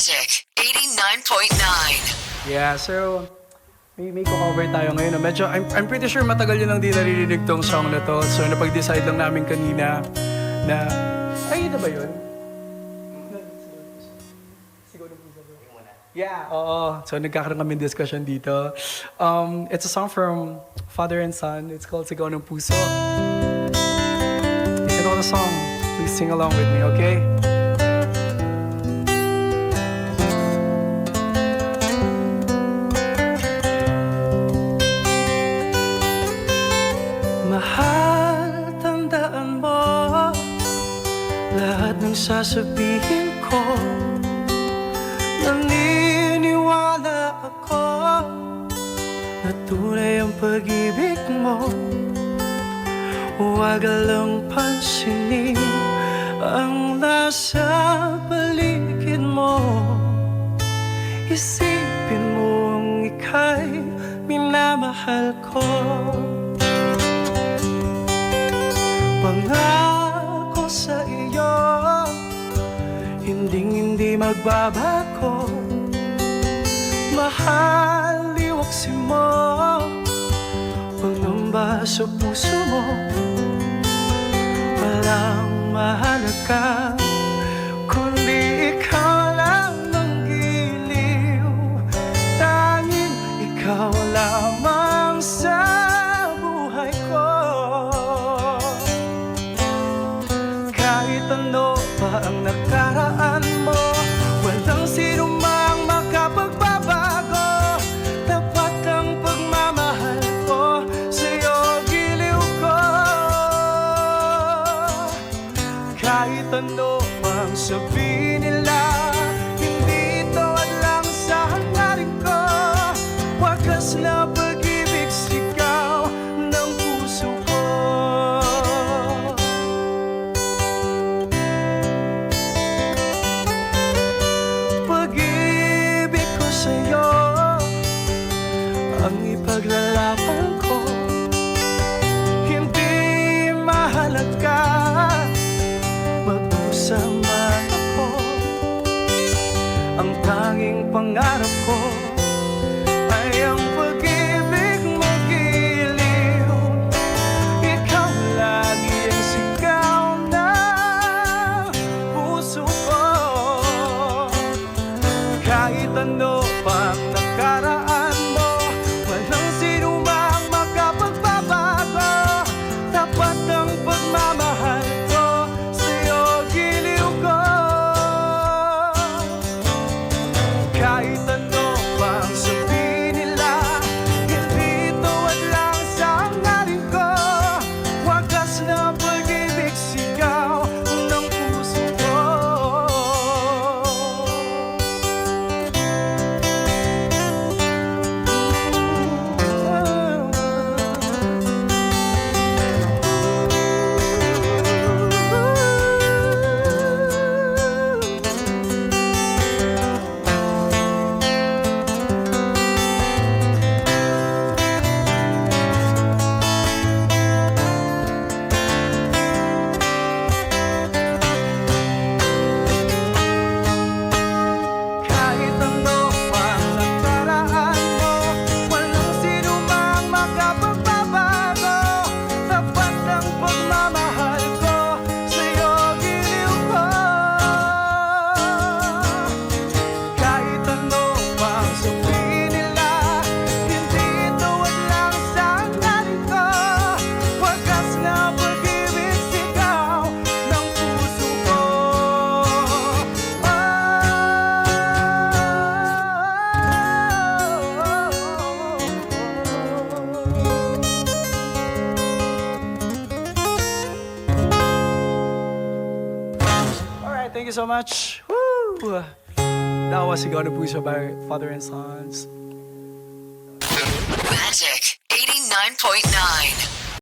Magic 89.9. Yeah, so may cover tayo ngayon. No? Medyo, I'm pretty sure matagal yun lang di naririnig tong song na to. So napag-decide lang namin kanina na, ay, ito ba yun? Sigaw ng puso. Yeah, oo. So nagkakaroon kami discussion dito. It's a song from Father and Son. It's called Sigaw ng Puso. If you know the song, please sing along with me, okay? Mahal, tandaan mo lahat ng sasabihin ko. Naniniwala ako na tunay ang pag-ibig mo. Huwag lang pansinin ang nasa paligid mo. Isipin mong ika'y minamahal ko. Pangako sa iyo, hindi magbabago. Mahal, iwaksi mo pangamba sa puso mo. Walang mahalaga kundi ikaw lang ang giliw. Tanging ikaw lamang sa buhay ko. Kahit ano pa ang nakaraan mo, walang sino mang makapagbabago. Tapat ang pagmamahal ko sa'yo, giliw ko. Kahit ano pang sabihin nila, hindi ito lang sa hangarin ko. Wagas na pag-ibig, sigaw ng puso ko. Pag-ibig ko sa'yo ang ipaglalaban ko. Hindi mahalaga mag-usama ako. Ang tanging pangarap ko ay ang pag-ibig mo, giliw. Ikaw lagi ang sigaw ng puso ko. Kahit ano pang nakaraan mo, walang sino mang makapagbabago. Tapat ang pagmamahal ko sa'yo, giliw ko. Kahit ano pang sabihin nila, hindi tuwad lang sa hangarin ko. Wagas na pag-ibig, sigaw ng puso ko. Kahit ano pang nakaraan mo, walang sino mang makapagbabago. Tapat ang pagmamahal ko sa'yo, giliw ko. Kahit ano pang sabihin nila, hindi tuwad lang sa hangarin ko. Wagas na pag-ibig, sigaw ng puso ko. Alright, thank you so much. Woo! That was Sigaw ng Puso by Father and Sons. Magic 89.9.